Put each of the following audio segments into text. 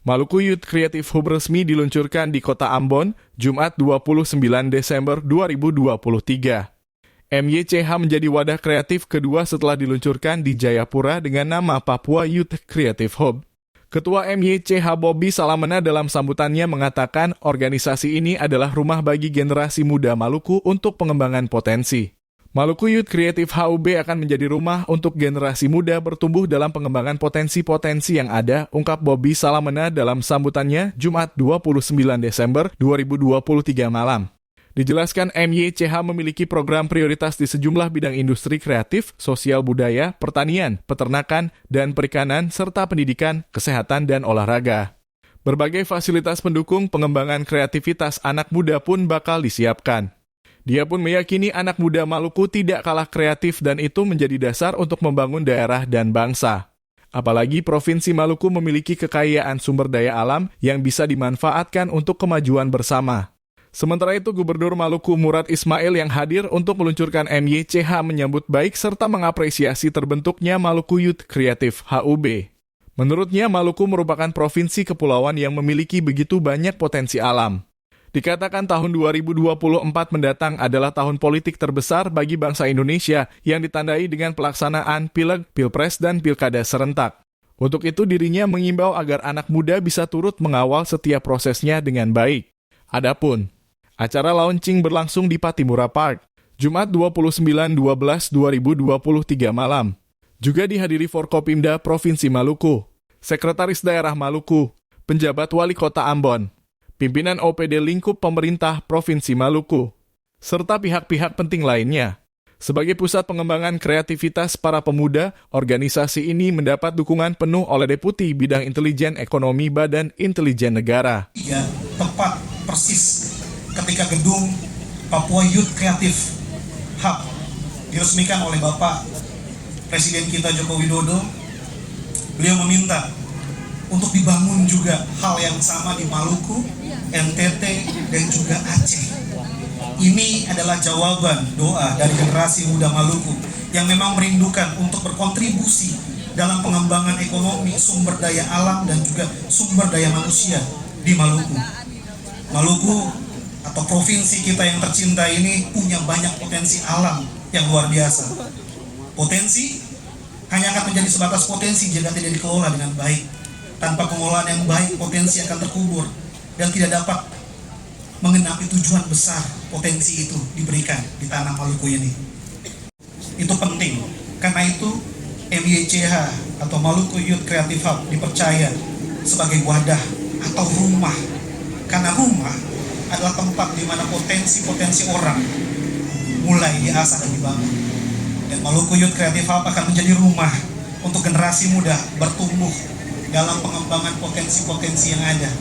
Maluku Youth Creative Hub resmi diluncurkan di Kota Ambon, Jumat 29 Desember 2023. MYCH menjadi wadah kreatif kedua setelah diluncurkan di Jayapura dengan nama Papua Youth Creative Hub. Ketua MYCH Bobby Salamena dalam sambutannya mengatakan organisasi ini adalah rumah bagi generasi muda Maluku untuk pengembangan potensi. Maluku Youth Creative HUB akan menjadi rumah untuk generasi muda bertumbuh dalam pengembangan potensi-potensi yang ada, ungkap Bobby Salamena dalam sambutannya Jumat 29 Desember 2023 malam. Dijelaskan MYCH memiliki program prioritas di sejumlah bidang industri kreatif, sosial budaya, pertanian, peternakan, dan perikanan, serta pendidikan, kesehatan, dan olahraga. Berbagai fasilitas pendukung pengembangan kreativitas anak muda pun bakal disiapkan. Dia pun meyakini anak muda Maluku tidak kalah kreatif dan itu menjadi dasar untuk membangun daerah dan bangsa. Apalagi Provinsi Maluku memiliki kekayaan sumber daya alam yang bisa dimanfaatkan untuk kemajuan bersama. Sementara itu, Gubernur Maluku Murad Ismail yang hadir untuk meluncurkan MYCH menyambut baik serta mengapresiasi terbentuknya Maluku Youth Creative HUB. Menurutnya, Maluku merupakan provinsi kepulauan yang memiliki begitu banyak potensi alam. Dikatakan tahun 2024 mendatang adalah tahun politik terbesar bagi bangsa Indonesia yang ditandai dengan pelaksanaan Pileg, Pilpres, dan Pilkada serentak. Untuk itu dirinya mengimbau agar anak muda bisa turut mengawal setiap prosesnya dengan baik. Adapun acara launching berlangsung di Patimura Park, Jumat 29/12/2023 malam. Juga dihadiri Forkopimda Provinsi Maluku, Sekretaris Daerah Maluku, penjabat Wali Kota Ambon, pimpinan OPD lingkup pemerintah Provinsi Maluku, serta pihak-pihak penting lainnya. Sebagai pusat pengembangan kreativitas para pemuda, organisasi ini mendapat dukungan penuh oleh Deputi Bidang Intelijen Ekonomi Badan Intelijen Negara. Ya, tepat persis ketika gedung Papua Youth Creative Hub diresmikan oleh Bapak Presiden kita Joko Widodo, beliau meminta untuk dibangun juga hal yang sama di Maluku, NTT, dan juga Aceh. Ini adalah jawaban doa dari generasi muda Maluku yang memang merindukan untuk berkontribusi dalam pengembangan ekonomi, sumber daya alam, dan juga sumber daya manusia di Maluku. Maluku atau provinsi kita yang tercinta ini punya banyak potensi alam yang luar biasa. Potensi hanya akan menjadi sebatas potensi jika tidak dikelola dengan baik. Tanpa pengelolaan yang baik, potensi akan terkubur dan tidak dapat mengenapi tujuan besar potensi itu diberikan di tanah Maluku ini. Itu penting. Karena itu MYCH atau Maluku Youth Creative Hub dipercaya sebagai wadah atau rumah. Karena rumah adalah tempat di mana potensi-potensi orang mulai diasah dan dibangun. Dan Maluku Youth Creative Hub akan menjadi rumah untuk generasi muda bertumbuh dalam pengembangan potensi-potensi yang ada.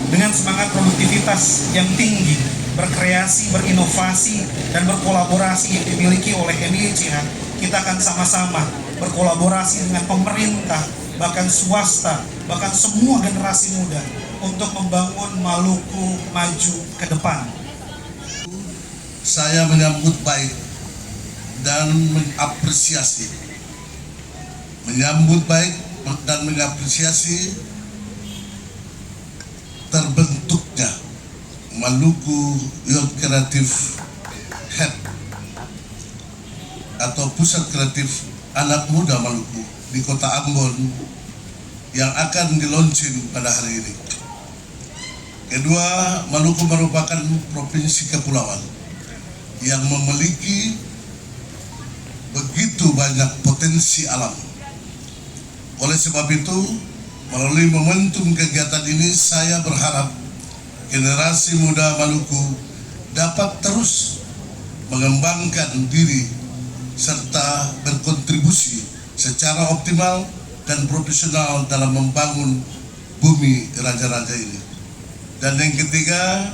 Dengan semangat produktivitas yang tinggi, berkreasi, berinovasi, dan berkolaborasi yang dimiliki oleh MYCH, kita akan sama-sama berkolaborasi dengan pemerintah, bahkan swasta, bahkan semua generasi muda untuk membangun Maluku maju ke depan. Saya menyambut baik dan mengapresiasi terbentuknya Maluku Youth Creative Hub atau pusat kreatif anak muda Maluku di Kota Ambon yang akan di-launching pada hari ini. Kedua, Maluku merupakan provinsi kepulauan yang memiliki begitu banyak potensi alam. Oleh sebab itu, melalui momentum kegiatan ini, saya berharap generasi muda Maluku dapat terus mengembangkan diri serta berkontribusi secara optimal dan profesional dalam membangun bumi raja-raja ini. Dan yang ketiga,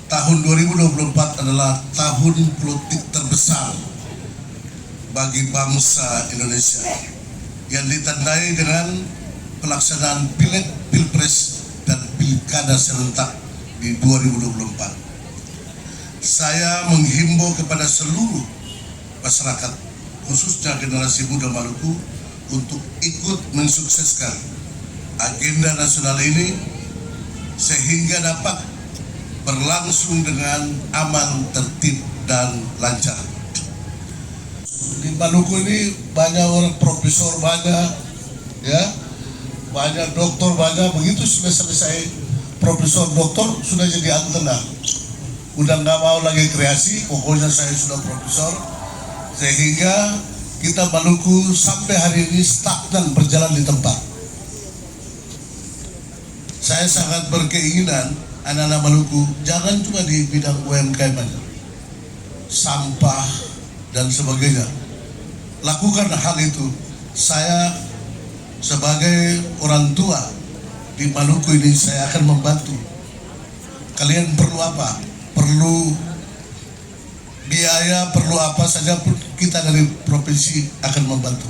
tahun 2024 adalah tahun politik terbesar bagi bangsa Indonesia yang ditandai dengan pelaksanaan Pileg, Pilpres, dan Pilkada serentak di 2024. Saya menghimbau kepada seluruh masyarakat, khususnya generasi muda Maluku, untuk ikut mensukseskan agenda nasional ini sehingga dapat berlangsung dengan aman, tertib, dan lancar. Di Maluku ini banyak orang profesor, banyak doktor, banyak. Begitu sudah selesai profesor doktor sudah jadi antena, udah nggak mau lagi kreasi, pokoknya saya sudah profesor, sehingga kita Maluku sampai hari ini stagnan berjalan di tempat. Saya sangat berkeinginan anak-anak Maluku jangan cuma di bidang UMKM aja, sampah dan sebagainya. Lakukan hal itu. Saya sebagai orang tua di Maluku ini saya akan membantu. Kalian perlu apa? Perlu biaya, perlu apa saja pun kita dari provinsi akan membantu.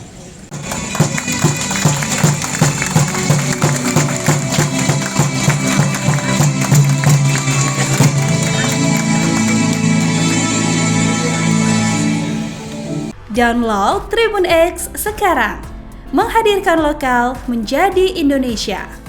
Download Tribun X sekarang, menghadirkan lokal menjadi Indonesia.